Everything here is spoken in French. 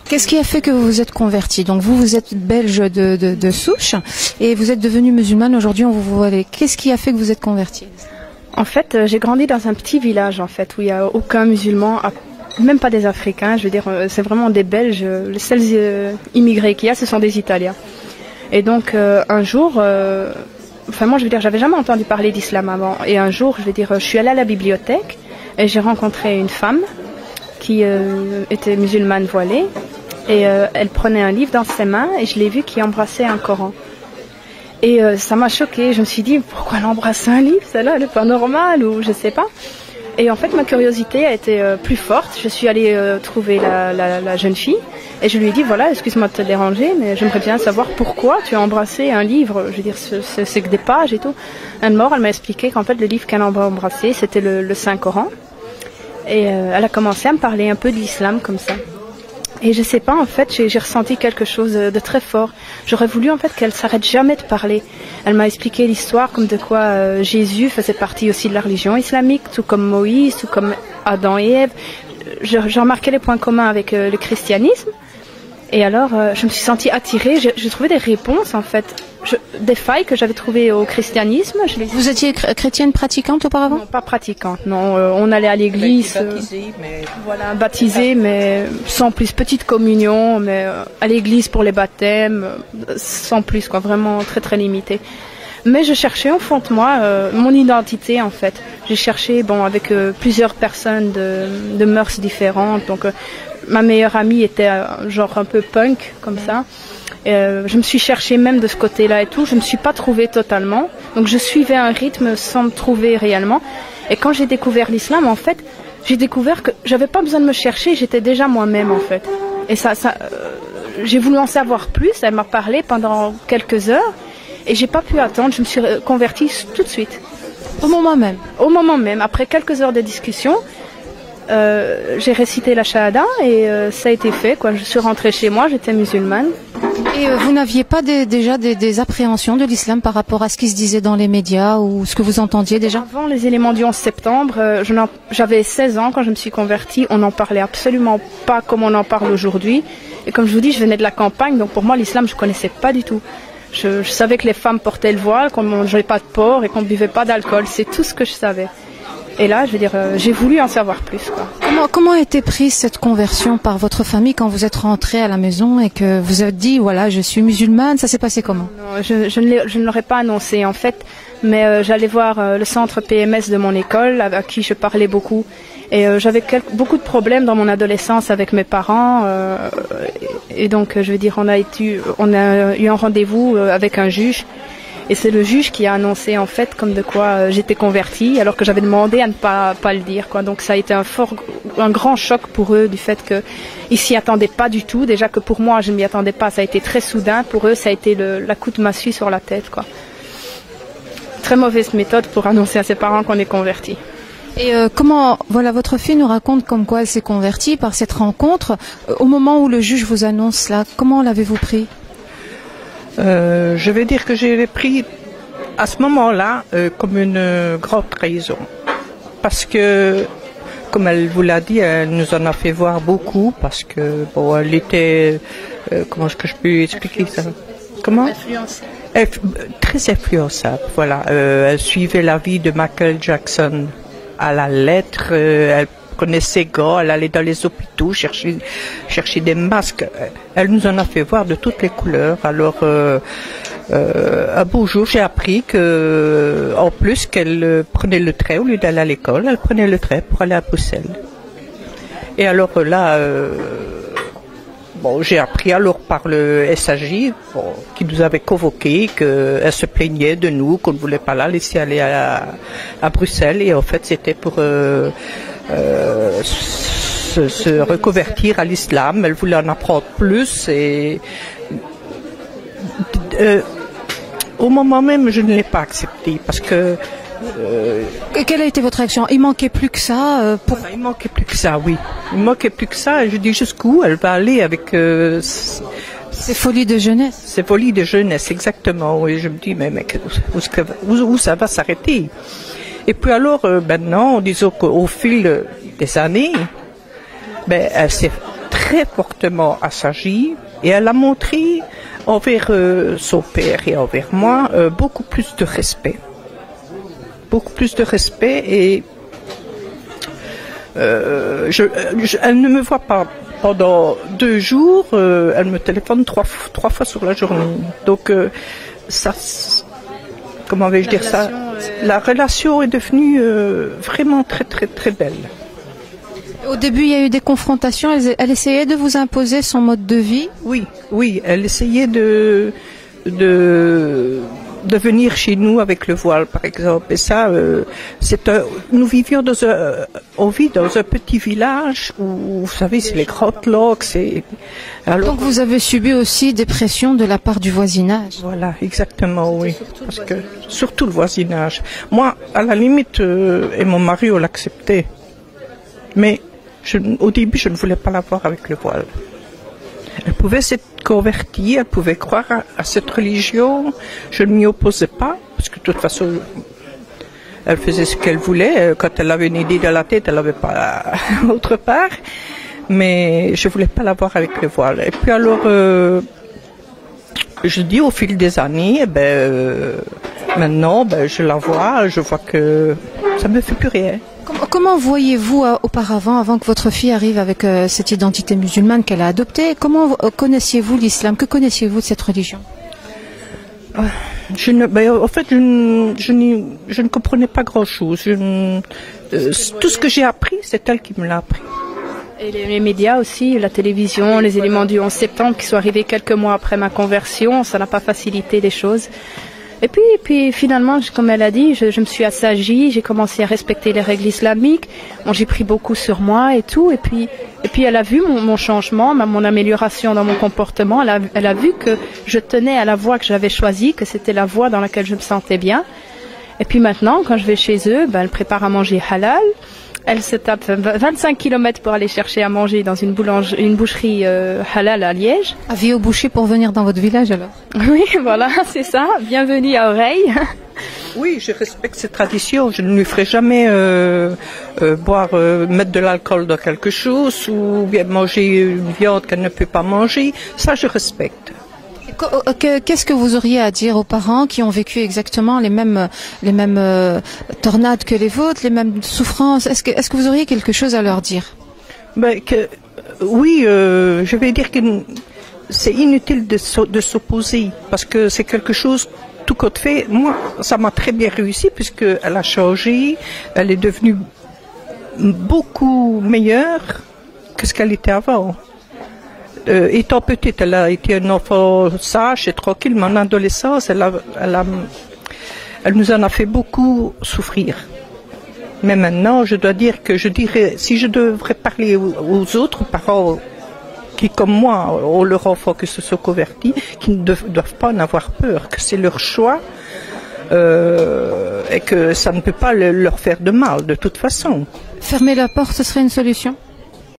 Qu'est-ce qui a fait que vous vous êtes converti? Donc vous êtes belge de souche et vous êtes devenu musulmane. Aujourd'hui, on vous voit. Qu'est-ce qui a fait que vous êtes converti? En fait, j'ai grandi dans un petit village en fait où il n'y a aucun musulman, même pas des Africains. Je veux dire, c'est vraiment des Belges. Les seuls immigrés qu'il y a, ce sont des Italiens. Et donc un jour, enfin moi je veux dire, j'avais jamais entendu parler d'islam avant. Et un jour, je veux dire, je suis allée à la bibliothèque et j'ai rencontré une femme qui était musulmane voilée. Et elle prenait un livre dans ses mains et je l'ai vue qui embrassait un Coran. Et ça m'a choquée. Je me suis dit, pourquoi elle embrasse un livre? Celle-là, elle n'est pas normale ou je sais pas. Et en fait, ma curiosité a été plus forte. Je suis allée trouver la jeune fille et je lui ai dit, voilà, excuse-moi de te déranger, mais j'aimerais bien savoir pourquoi tu as embrassé un livre. Je veux dire, c'est que des pages et tout. Elle m'a expliqué qu'en fait, le livre qu'elle a embrassé, c'était le Saint-Coran. Et elle a commencé à me parler un peu de l'islam comme ça. Et je sais pas, en fait, j'ai ressenti quelque chose de très fort. J'aurais voulu, en fait, qu'elle s'arrête jamais de parler. Elle m'a expliqué l'histoire comme de quoi Jésus faisait partie aussi de la religion islamique, tout comme Moïse, tout comme Adam et Ève. J'ai remarqué les points communs avec le christianisme. Et alors, je me suis sentie attirée. J'ai trouvé des réponses, en fait. Des failles que j'avais trouvées au christianisme. Vous étiez chrétienne pratiquante auparavant? Non, pas pratiquante, non. On allait à l'église. Baptisée, mais sans plus. Petite communion, mais à l'église pour les baptêmes, sans plus, quoi. Vraiment très, très limité. Mais je cherchais au fond de moi mon identité, en fait. J'ai cherché, avec plusieurs personnes de mœurs différentes. Donc, ma meilleure amie était genre un peu punk, comme ça. Je me suis cherchée même de ce côté-là et tout. Je ne me suis pas trouvée totalement. Donc je suivais un rythme sans me trouver réellement. Et quand j'ai découvert l'islam, en fait, j'ai découvert que j'avais pas besoin de me chercher. J'étais déjà moi-même, en fait. Et j'ai voulu en savoir plus. Elle m'a parlé pendant quelques heures. Et j'ai pas pu attendre. Je me suis convertie tout de suite. Au moment même? Au moment même. Après quelques heures de discussion, j'ai récité la shahada et ça a été fait, quoi. Je suis rentrée chez moi, j'étais musulmane. Et vous n'aviez pas déjà des appréhensions de l'islam par rapport à ce qui se disait dans les médias ou ce que vous entendiez déjà? Avant les éléments du 11 septembre, j'avais 16 ans quand je me suis convertie. On n'en parlait absolument pas comme on en parle aujourd'hui. Et comme je vous dis, je venais de la campagne, donc pour moi l'islam je connaissais pas du tout. Je savais que les femmes portaient le voile, qu'on ne mangeait pas de porc et qu'on ne buvait pas d'alcool. C'est tout ce que je savais. Et là, je veux dire, j'ai voulu en savoir plus, quoi. Comment a été prise cette conversion par votre famille quand vous êtes rentrée à la maison et que vous avez dit, voilà, je suis musulmane? Ça s'est passé comment? Non, je ne l'aurais pas annoncé, en fait. Mais j'allais voir le centre PMS de mon école, à qui je parlais beaucoup. Et j'avais beaucoup de problèmes dans mon adolescence avec mes parents. Et donc, je veux dire, on a eu un rendez-vous avec un juge. Et c'est le juge qui a annoncé en fait comme de quoi j'étais convertie alors que j'avais demandé à ne pas le dire, quoi. Donc ça a été un grand choc pour eux du fait qu'ils s'y attendaient pas du tout. Déjà que pour moi je ne m'y attendais pas, ça a été très soudain. Pour eux ça a été la coup de massue sur la tête, quoi. Très mauvaise méthode pour annoncer à ses parents qu'on est converti. Et voilà, votre fille nous raconte comme quoi elle s'est convertie par cette rencontre. Au moment où le juge vous annonce cela, comment l'avez-vous pris? Je vais dire que j'ai pris à ce moment-là comme une grande trahison. Parce que, comme elle vous l'a dit, elle nous en a fait voir beaucoup. Parce que, elle était... comment est-ce que je peux expliquer ça? Comment? Influencée. Très influençable, voilà. Elle suivait la vie de Michael Jackson à la lettre. Elle prenait ses gants, elle allait dans les hôpitaux chercher des masques. Elle nous en a fait voir de toutes les couleurs. Alors, un beau jour, j'ai appris en plus qu'elle prenait le train au lieu d'aller à l'école. Elle prenait le train pour aller à Bruxelles. Et alors là, j'ai appris alors par le SAJ qui nous avait convoqués qu'elle se plaignait de nous, qu'on ne voulait pas la laisser aller à Bruxelles. Et en fait, c'était pour se reconvertir à l'islam. Elle voulait en apprendre plus et au moment même je ne l'ai pas accepté parce que quelle a été votre réaction? Il manquait plus que ça Voilà, il manquait plus que ça, oui. Il manquait plus que ça et je dis jusqu'où elle va aller avec ces folies de jeunesse. Ces folies de jeunesse, exactement. Et je me dis mais où ça va s'arrêter? Et puis alors, maintenant, disons qu'au fil des années, elle s'est très fortement assagie et elle a montré envers son père et envers moi beaucoup plus de respect. Beaucoup plus de respect et elle ne me voit pas pendant 2 jours, elle me téléphone 3 fois sur la journée. Donc ça, comment vais-je dire ça? La relation est devenue vraiment très très très belle. Au début, il y a eu des confrontations. Elle essayait de vous imposer son mode de vie. Oui, elle essayait de venir chez nous avec le voile, par exemple. Et ça, nous vivions on vit dans un petit village où, vous savez, c'est les grottes loques. Donc vous avez subi aussi des pressions de la part du voisinage. Voilà, exactement, oui. Parce que surtout le voisinage. Moi, à la limite, et mon mari, on l'acceptait. Mais au début, je ne voulais pas la voir avec le voile. Elle pouvait s'être convertie, elle pouvait croire à cette religion. Je ne m'y opposais pas, parce que de toute façon, elle faisait ce qu'elle voulait. Quand elle avait une idée dans la tête, elle n'avait pas autre part. Mais je ne voulais pas la voir avec le voile. Et puis alors, je dis au fil des années, maintenant, je la vois, je vois que ça ne me fait plus rien. Comment voyez-vous auparavant, avant que votre fille arrive avec cette identité musulmane qu'elle a adoptée, comment connaissiez-vous l'islam? Que connaissiez-vous de cette religion? En fait, je ne comprenais pas grand-chose. Tout ce que j'ai appris, c'est elle qui me l'a appris. Et les médias aussi, la télévision, les éléments du 11 septembre qui sont arrivés quelques mois après ma conversion, ça n'a pas facilité les choses. Et puis finalement, comme elle a dit, je me suis assagie, j'ai commencé à respecter les règles islamiques. Bon, j'ai pris beaucoup sur moi et tout. Et puis elle a vu mon changement, mon amélioration dans mon comportement. Elle a vu que je tenais à la voie que j'avais choisie, que c'était la voie dans laquelle je me sentais bien. Et puis maintenant, quand je vais chez eux, elle prépare à manger halal. Elle se tape 25 km pour aller chercher à manger dans une boucherie halal à Liège. Avis au boucher pour venir dans votre village alors? Oui, voilà, c'est ça. Bienvenue à Oreille. Oui, je respecte ces traditions. Je ne lui ferai jamais mettre de l'alcool dans quelque chose ou bien manger une viande qu'elle ne peut pas manger. Ça, je respecte. Qu'est-ce que vous auriez à dire aux parents qui ont vécu exactement les mêmes tornades que les vôtres, les mêmes souffrances? Est-ce que vous auriez quelque chose à leur dire? Oui, je vais dire que c'est inutile de s'opposer parce que c'est quelque chose tout compte fait. Moi, ça m'a très bien réussi puisqu'elle a changé, elle est devenue beaucoup meilleure que ce qu'elle était avant. Étant petite, elle a été un enfant sage et tranquille, mais en adolescence, elle nous en a fait beaucoup souffrir. Mais maintenant, je dois dire que si je devrais parler aux autres parents qui, comme moi, ont leur enfant qui se sont convertis, qui ne doivent pas en avoir peur, que c'est leur choix et que ça ne peut pas leur faire de mal de toute façon. Fermer la porte, ce serait une solution?